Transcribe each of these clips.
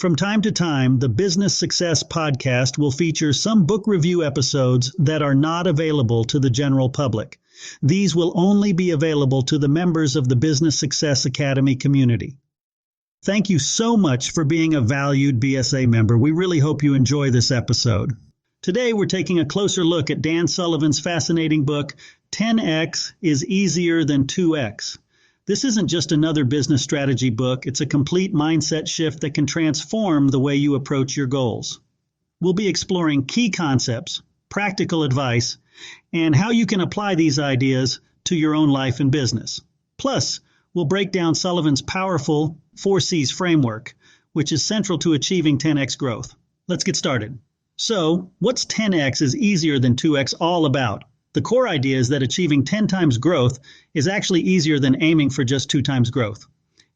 From time to time, the Business Success Podcast will feature some book review episodes that are not available to the general public. These will only be available to the members of the Business Success Academy community. Thank you so much for being a valued BSA member. We really hope you enjoy this episode. Today, we're taking a closer look at Dan Sullivan's fascinating book, 10X is Easier Than 2X. This isn't just another business strategy book. It's a complete mindset shift that can transform the way you approach your goals. We'll be exploring key concepts, practical advice, and how you can apply these ideas to your own life and business. Plus, we'll break down Sullivan's powerful 4Cs framework, which is central to achieving 10X growth. Let's get started. So, what's 10X is easier than 2X all about? The core idea is that achieving 10 times growth is actually easier than aiming for just 2 times growth.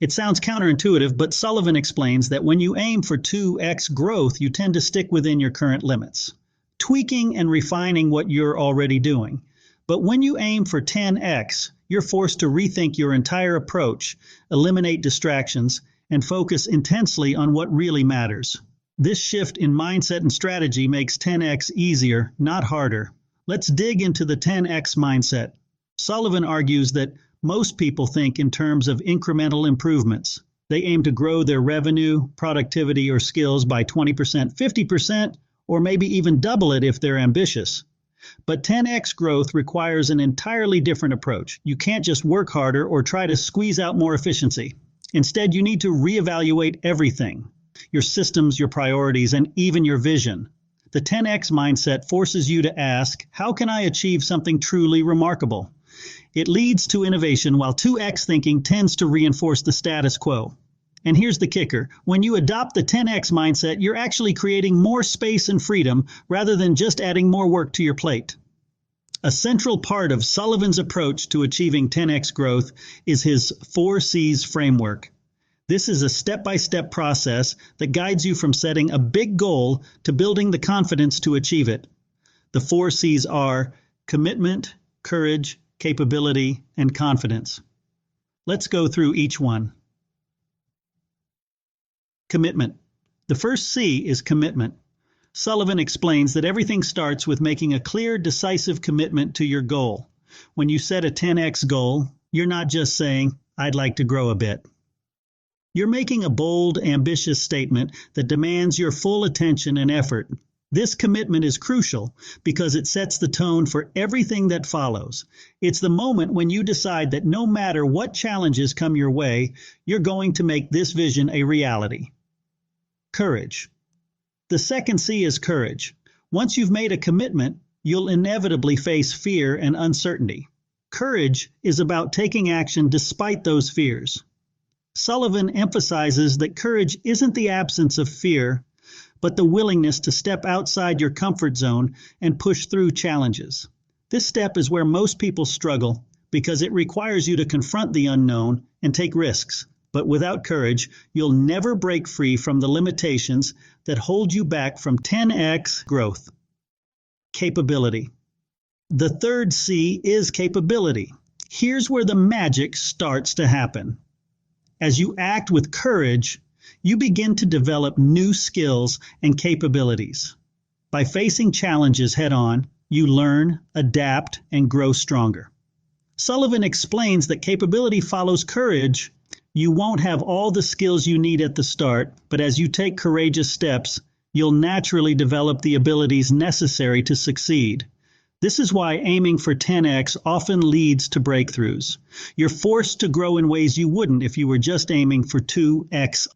It sounds counterintuitive, but Sullivan explains that when you aim for 2x growth, you tend to stick within your current limits, tweaking and refining what you're already doing. But when you aim for 10x, you're forced to rethink your entire approach, eliminate distractions, and focus intensely on what really matters. This shift in mindset and strategy makes 10x easier, not harder. Let's dig into the 10X mindset. Sullivan argues that most people think in terms of incremental improvements. They aim to grow their revenue, productivity, or skills by 20%, 50%, or maybe even double it if they're ambitious. But 10X growth requires an entirely different approach. You can't just work harder or try to squeeze out more efficiency. Instead, you need to reevaluate everything: your systems, your priorities, and even your vision. The 10X mindset forces you to ask, how can I achieve something truly remarkable? It leads to innovation, while 2X thinking tends to reinforce the status quo. And here's the kicker. When you adopt the 10X mindset, you're actually creating more space and freedom rather than just adding more work to your plate. A central part of Sullivan's approach to achieving 10X growth is his 4Cs framework. This is a step-by-step process that guides you from setting a big goal to building the confidence to achieve it. The 4 C's are commitment, courage, capability, and confidence. Let's go through each one. Commitment. The first C is commitment. Sullivan explains that everything starts with making a clear, decisive commitment to your goal. When you set a 10X goal, you're not just saying, I'd like to grow a bit. You're making a bold, ambitious statement that demands your full attention and effort. This commitment is crucial because it sets the tone for everything that follows. It's the moment when you decide that no matter what challenges come your way, you're going to make this vision a reality. Courage. The second C is courage. Once you've made a commitment, you'll inevitably face fear and uncertainty. Courage is about taking action despite those fears. Sullivan emphasizes that courage isn't the absence of fear, but the willingness to step outside your comfort zone and push through challenges. This step is where most people struggle because it requires you to confront the unknown and take risks. But without courage, you'll never break free from the limitations that hold you back from 10X growth. Capability. The third C is capability. Here's where the magic starts to happen. As you act with courage, you begin to develop new skills and capabilities. By facing challenges head-on, you learn, adapt, and grow stronger. Sullivan explains that capability follows courage. You won't have all the skills you need at the start, but as you take courageous steps, you'll naturally develop the abilities necessary to succeed. This is why aiming for 10X often leads to breakthroughs. You're forced to grow in ways you wouldn't if you were just aiming for 2X.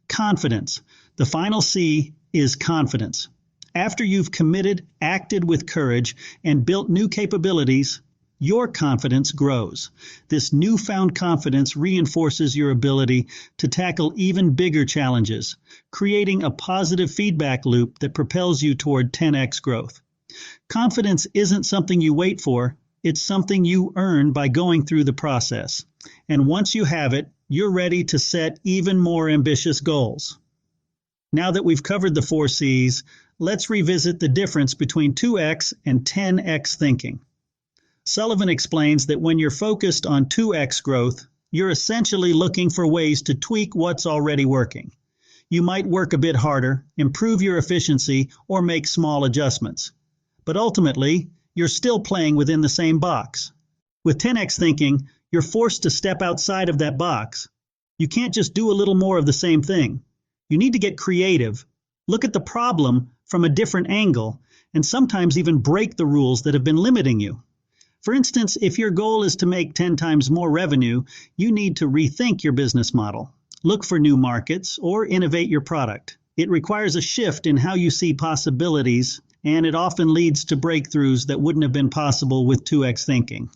Confidence. The final C is confidence. After you've committed, acted with courage, and built new capabilities, your confidence grows. This newfound confidence reinforces your ability to tackle even bigger challenges, creating a positive feedback loop that propels you toward 10X growth. Confidence isn't something you wait for, it's something you earn by going through the process. And once you have it, you're ready to set even more ambitious goals. Now that we've covered the 4 C's, let's revisit the difference between 2X and 10X thinking. Sullivan explains that when you're focused on 2X growth, you're essentially looking for ways to tweak what's already working. You might work a bit harder, improve your efficiency, or make small adjustments. But ultimately, you're still playing within the same box. With 10x thinking, you're forced to step outside of that box. You can't just do a little more of the same thing. You need to get creative, look at the problem from a different angle, and sometimes even break the rules that have been limiting you. For instance, if your goal is to make 10 times more revenue, you need to rethink your business model. Look for new markets or innovate your product. It requires a shift in how you see possibilities, and it often leads to breakthroughs that wouldn't have been possible with 2x thinking.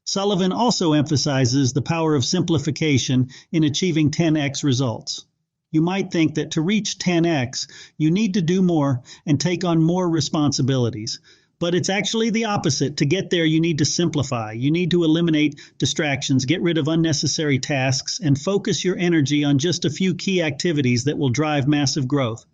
Sullivan also emphasizes the power of simplification in achieving 10x results. You might think that to reach 10x, you need to do more and take on more responsibilities. But it's actually the opposite. To get there, you need to simplify. You need to eliminate distractions, get rid of unnecessary tasks, and focus your energy on just a few key activities that will drive massive growth.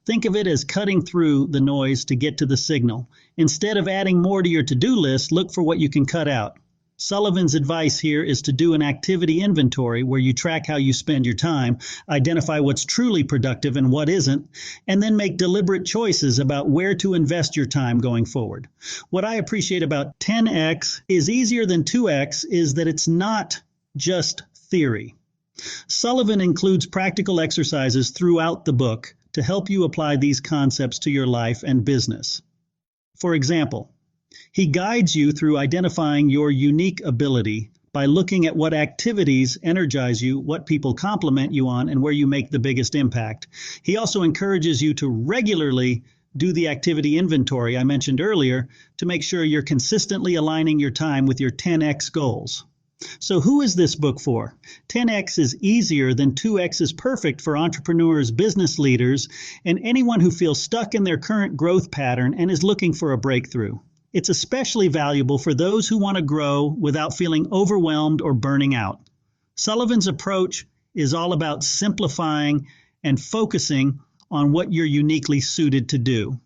Think of it as cutting through the noise to get to the signal. Instead of adding more to your to-do list, look for what you can cut out. Sullivan's advice here is to do an activity inventory where you track how you spend your time, identify what's truly productive and what isn't, and then make deliberate choices about where to invest your time going forward. What I appreciate about 10x is easier than 2x is that it's not just theory. Sullivan includes practical exercises throughout the book to help you apply these concepts to your life and business. For example, he guides you through identifying your unique ability by looking at what activities energize you, what people compliment you on, and where you make the biggest impact. He also encourages you to regularly do the activity inventory I mentioned earlier to make sure you're consistently aligning your time with your 10x goals. So who is this book for? 10x is easier than 2x is perfect for entrepreneurs, business leaders, and anyone who feels stuck in their current growth pattern and is looking for a breakthrough. It's especially valuable for those who want to grow without feeling overwhelmed or burning out. Sullivan's approach is all about simplifying and focusing on what you're uniquely suited to do.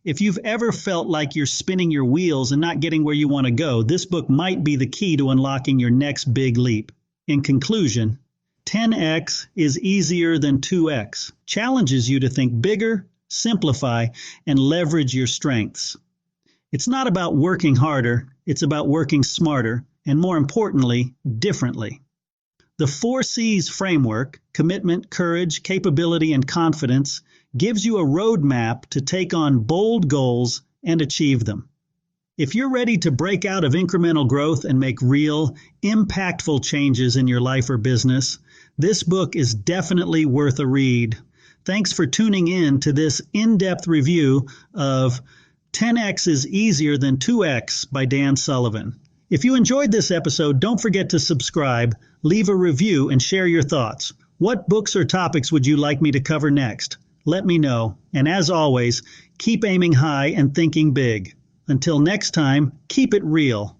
If you've ever felt like you're spinning your wheels and not getting where you want to go, this book might be the key to unlocking your next big leap. In conclusion, 10x is easier than 2x, challenges you to think bigger, simplify, and leverage your strengths. It's not about working harder, it's about working smarter, and more importantly, differently. The 4 C's framework, commitment, courage, capability, and confidence, gives you a roadmap to take on bold goals and achieve them. If you're ready to break out of incremental growth and make real, impactful changes in your life or business, this book is definitely worth a read. Thanks for tuning in to this in-depth review of 10x is easier than 2x by Dan Sullivan. If you enjoyed this episode, don't forget to subscribe, leave a review, and share your thoughts. What books or topics would you like me to cover next? Let me know. And as always, keep aiming high and thinking big. Until next time, keep it real.